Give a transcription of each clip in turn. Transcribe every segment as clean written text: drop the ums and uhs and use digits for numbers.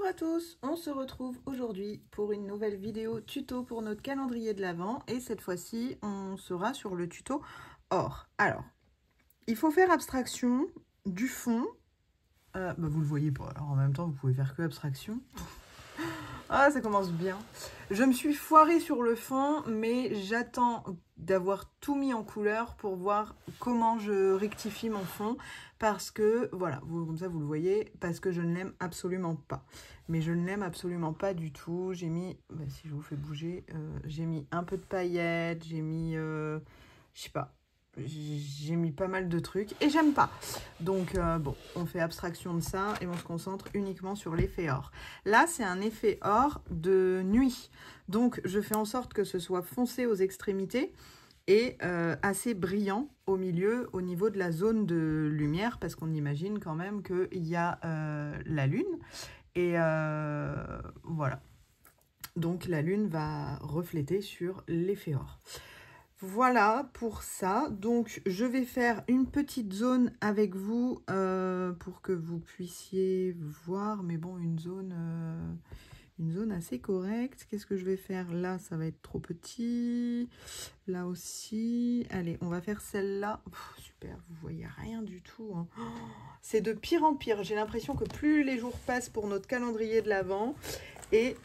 à tous, on se retrouve aujourd'hui pour une nouvelle vidéo tuto pour notre calendrier de l'Avent et cette fois-ci on sera sur le tuto or. Alors, il faut faire abstraction du fond, vous le voyez pas, alors en même temps vous pouvez faire que abstraction. Ah, ça commence bien. Je me suis foirée sur le fond, mais j'attends d'avoir tout mis en couleur pour voir comment je rectifie mon fond. Parce que, voilà, comme ça vous le voyez, parce que je ne l'aime absolument pas. Mais je ne l'aime absolument pas du tout. J'ai mis, si je vous fais bouger, j'ai mis un peu de paillettes, j'ai mis, je sais pas, j'ai mis pas mal de trucs et j'aime pas. Donc bon, on fait abstraction de ça et on se concentre uniquement sur l'effet or. Là, c'est un effet or de nuit. Donc, je fais en sorte que ce soit foncé aux extrémités et assez brillant au milieu, au niveau de la zone de lumière, parce qu'on imagine quand même qu'il y a la lune. Et voilà. Donc, la lune va refléter sur l'effet or. Voilà pour ça. Donc, je vais faire une petite zone avec vous pour que vous puissiez voir. Mais bon, une zone assez correcte. Qu'est-ce que je vais faire là? Ça va être trop petit. Là aussi. Allez, on va faire celle-là. Super, vous voyez rien du tout. Hein. Oh, c'est de pire en pire. J'ai l'impression que plus les jours passent pour notre calendrier de l'Avent. Et...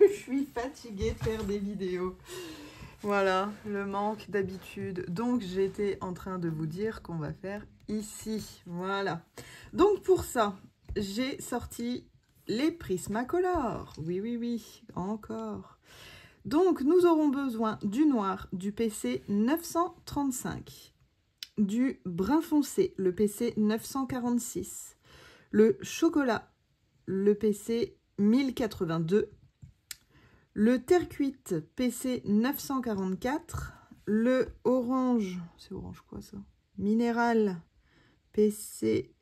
je suis fatiguée de faire des vidéos. Voilà, le manque d'habitude. Donc, j'étais en train de vous dire qu'on va faire ici. Voilà. Donc, pour ça, j'ai sorti les Prismacolor. Oui, oui, oui, encore. Donc, nous aurons besoin du noir, du PC 935, du brun foncé, le PC 946, le chocolat, le PC 1082, le terre cuite PC 944, le orange, c'est orange quoi ça? Minéral PC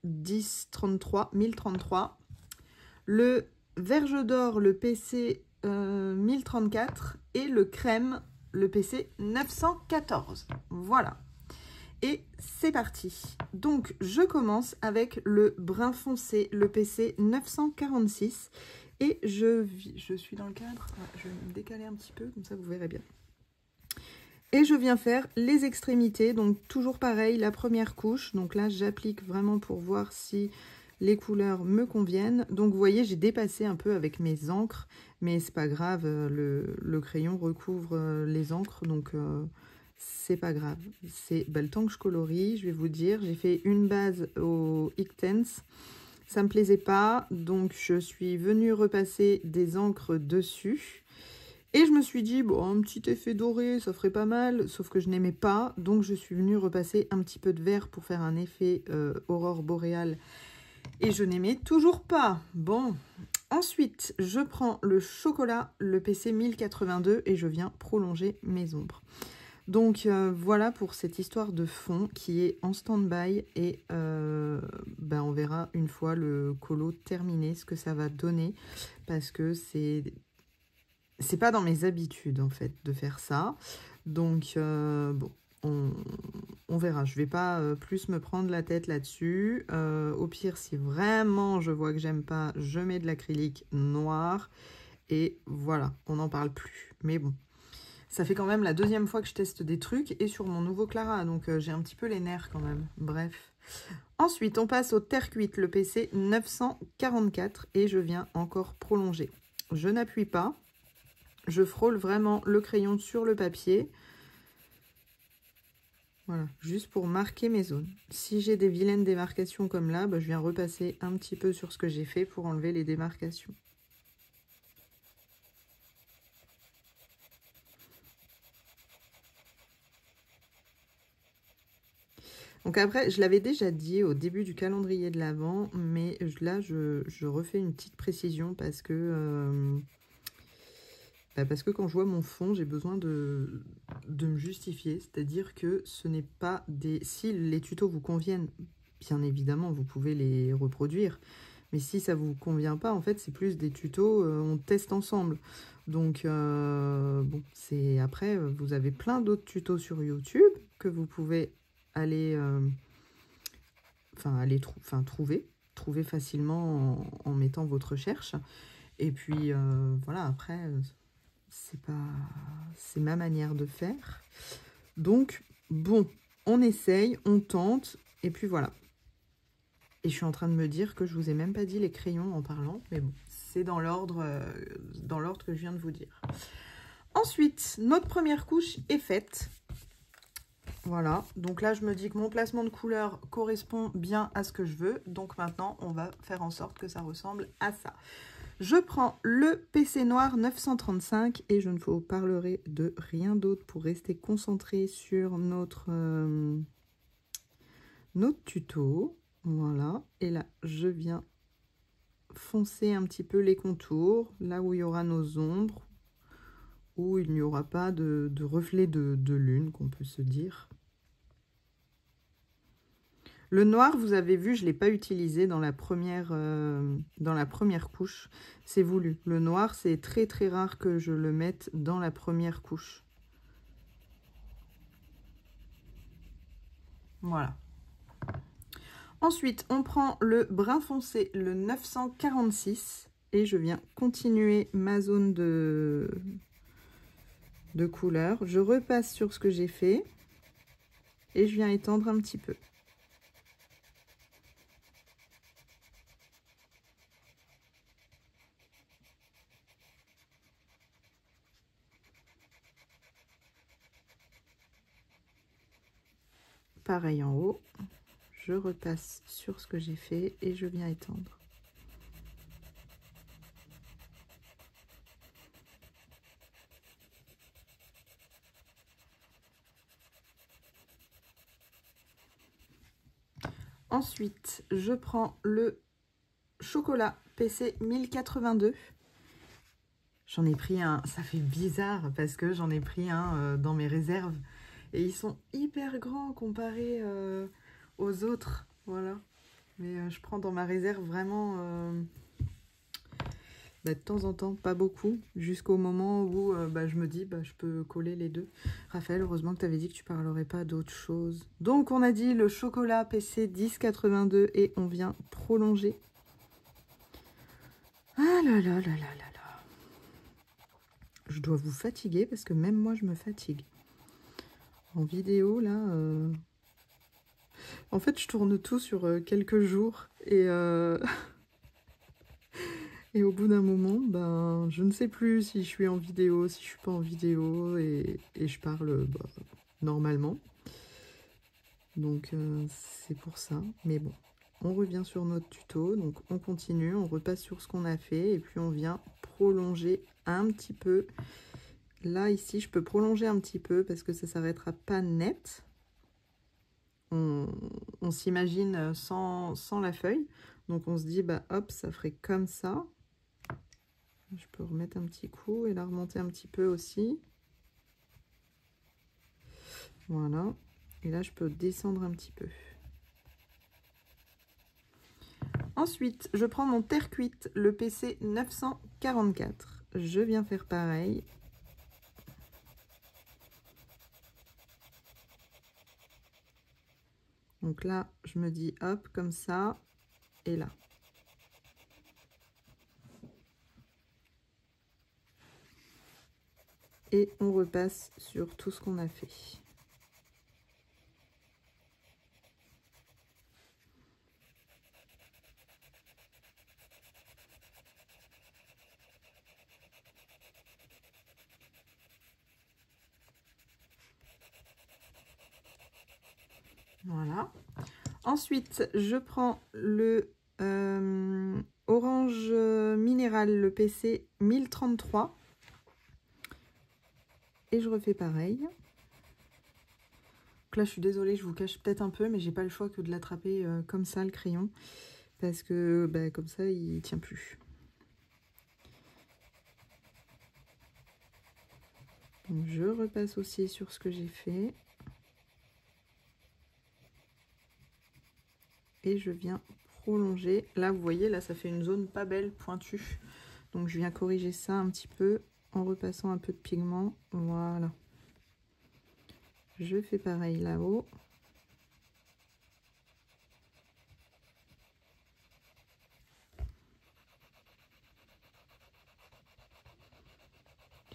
1033, le verge d'or, le PC 1034 et le crème, le PC 914. Voilà. Et c'est parti. Donc, je commence avec le brun foncé, le PC 946. Et je suis dans le cadre. Je vais me décaler un petit peu, comme ça vous verrez bien. Et je viens faire les extrémités. Donc, toujours pareil, la première couche. Donc là, j'applique vraiment pour voir si les couleurs me conviennent. Donc, vous voyez, j'ai dépassé un peu avec mes encres. Mais c'est pas grave, le crayon recouvre les encres. Donc... c'est pas grave, c'est le temps que je colorie, je vais vous dire, j'ai fait une base au Inktense, ça me plaisait pas, donc je suis venue repasser des encres dessus, et je me suis dit, bon, un petit effet doré, ça ferait pas mal, sauf que je n'aimais pas, donc je suis venue repasser un petit peu de vert pour faire un effet aurore boréale, et je n'aimais toujours pas. Bon, ensuite, je prends le chocolat, le PC 1082, et je viens prolonger mes ombres. Donc voilà pour cette histoire de fond qui est en stand-by et on verra une fois le colo terminé ce que ça va donner parce que c'est pas dans mes habitudes en fait de faire ça. Donc bon, on verra. Je vais pas plus me prendre la tête là-dessus. Au pire, si vraiment je vois que j'aime pas, je mets de l'acrylique noir et voilà, on n'en parle plus. Mais bon. Ça fait quand même la deuxième fois que je teste des trucs et sur mon nouveau Clara, donc j'ai un petit peu les nerfs quand même. Bref. Ensuite, on passe au terre cuite, le PC 944 et je viens encore prolonger. Je n'appuie pas, je frôle vraiment le crayon sur le papier. Voilà, juste pour marquer mes zones. Si j'ai des vilaines démarcations comme là, je viens repasser un petit peu sur ce que j'ai fait pour enlever les démarcations. Donc après, je l'avais déjà dit au début du calendrier de l'Avent, mais là, je refais une petite précision parce que quand je vois mon fond, j'ai besoin de me justifier. C'est-à-dire que ce n'est pas des... Si les tutos vous conviennent, bien évidemment, vous pouvez les reproduire. Mais si ça ne vous convient pas, en fait, c'est plus des tutos, on teste ensemble. Donc, bon, c'est après, vous avez plein d'autres tutos sur YouTube que vous pouvez aller, trouver trouvez facilement en mettant votre recherche. Et puis, voilà, après, c'est ma manière de faire. Donc, bon, on essaye, on tente, et puis voilà. Et je suis en train de me dire que je vous ai même pas dit les crayons en parlant, mais bon, c'est dans l'ordre que je viens de vous dire. Ensuite, notre première couche est faite. Voilà, donc là, je me dis que mon placement de couleur correspond bien à ce que je veux. Donc maintenant, on va faire en sorte que ça ressemble à ça. Je prends le PC noir 935 et je ne vous parlerai de rien d'autre pour rester concentré sur notre tuto. Voilà, et là, je viens foncer un petit peu les contours, là où il y aura nos ombres, où il n'y aura pas de reflet de lune, qu'on peut se dire. Le noir, vous avez vu, je ne l'ai pas utilisé dans la première couche. C'est voulu. Le noir, c'est très très rare que je le mette dans la première couche. Voilà. Ensuite, on prend le brun foncé, le 946. Et je viens continuer ma zone de couleur. Je repasse sur ce que j'ai fait. Et je viens étendre un petit peu. Pareil en haut, je repasse sur ce que j'ai fait et je viens étendre. Ensuite, je prends le chocolat PC 1082. J'en ai pris un, ça fait bizarre parce que j'en ai pris un dans mes réserves. Et ils sont hyper grands comparés aux autres, voilà. Mais je prends dans ma réserve vraiment de temps en temps, pas beaucoup, jusqu'au moment où je me dis je peux coller les deux. Raphaël, heureusement que tu avais dit que tu parlerais pas d'autre chose. Donc on a dit le chocolat PC 1082 et on vient prolonger. Ah là là là là là là. Je dois vous fatiguer parce que même moi je me fatigue. En vidéo là... En fait je tourne tout sur quelques jours et... Et au bout d'un moment, je ne sais plus si je suis en vidéo, si je suis pas en vidéo, et je parle normalement. Donc c'est pour ça. Mais bon, on revient sur notre tuto, donc on continue, on repasse sur ce qu'on a fait, et puis on vient prolonger un petit peu. Là, ici, je peux prolonger un petit peu parce que ça s'arrêtera pas net. On s'imagine sans la feuille. Donc on se dit, hop, ça ferait comme ça. Je peux remettre un petit coup et la remonter un petit peu aussi. Voilà. Et là, je peux descendre un petit peu. Ensuite, je prends mon terre cuite, le PC 944. Je viens faire pareil. Donc là, je me dis hop, comme ça, et là. Et on repasse sur tout ce qu'on a fait. Voilà. Ensuite, je prends le orange minéral, le PC 1033. Et je refais pareil. Donc là, je suis désolée, je vous cache peut-être un peu, mais j'ai pas le choix que de l'attraper comme ça, le crayon. Parce que comme ça, il tient plus. Donc, je repasse aussi sur ce que j'ai fait. Et je viens prolonger. Là, vous voyez, là, ça fait une zone pas belle, pointue. Donc, je viens corriger ça un petit peu en repassant un peu de pigment. Voilà. Je fais pareil là-haut.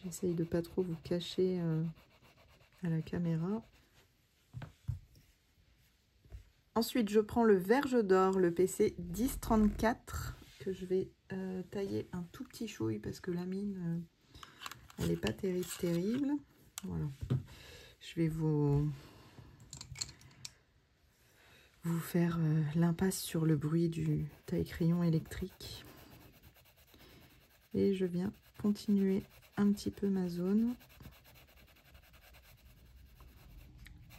J'essaye de pas trop vous cacher à la caméra. Ensuite, je prends le Verge d'Or, le PC 1034, que je vais tailler un tout petit chouille parce que la mine, elle n'est pas terrible. Voilà. Je vais vous faire l'impasse sur le bruit du taille-crayon électrique. Et je viens continuer un petit peu ma zone.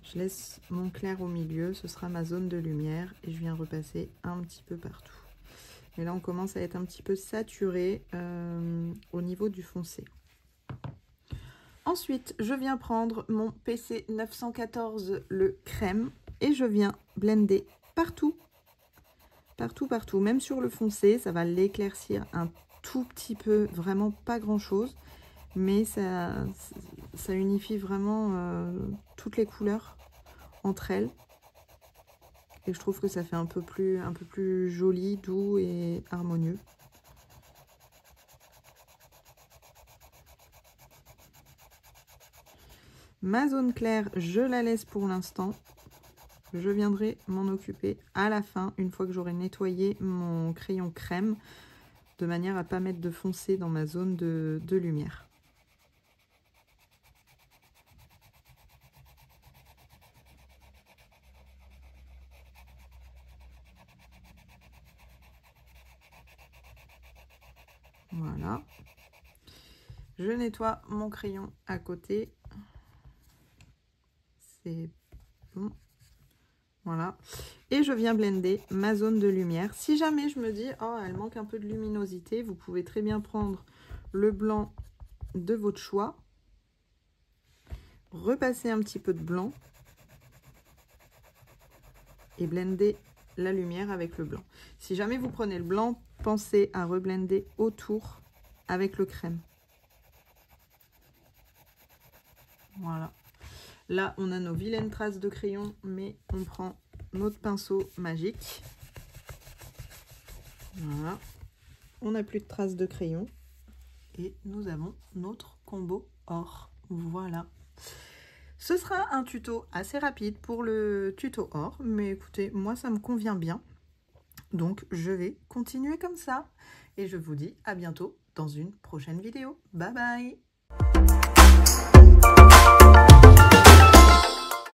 Je laisse mon clair au milieu, ce sera ma zone de lumière et je viens repasser un petit peu partout. Et là on commence à être un petit peu saturé au niveau du foncé. Ensuite, je viens prendre mon PC 914, le crème, et je viens blender partout, même sur le foncé. Ça va l'éclaircir un tout petit peu, vraiment pas grand chose, mais ça unifie vraiment toutes les couleurs entre elles. Et je trouve que ça fait un peu plus joli, doux et harmonieux. Ma zone claire, je la laisse pour l'instant. Je viendrai m'en occuper à la fin, une fois que j'aurai nettoyé mon crayon crème, de manière à ne pas mettre de foncé dans ma zone de lumière. Voilà. Je nettoie mon crayon à côté. C'est bon. Voilà. Et je viens blender ma zone de lumière. Si jamais je me dis, oh, elle manque un peu de luminosité, vous pouvez très bien prendre le blanc de votre choix. Repasser un petit peu de blanc. Et blender la lumière avec le blanc. Si jamais vous prenez le blanc, pensez à reblender autour avec le crème. Voilà. Là, on a nos vilaines traces de crayon, mais on prend notre pinceau magique. Voilà. On n'a plus de traces de crayon. Et nous avons notre combo or. Voilà. Ce sera un tuto assez rapide pour le tuto or, mais écoutez, moi ça me convient bien. Donc je vais continuer comme ça. Et je vous dis à bientôt dans une prochaine vidéo. Bye bye!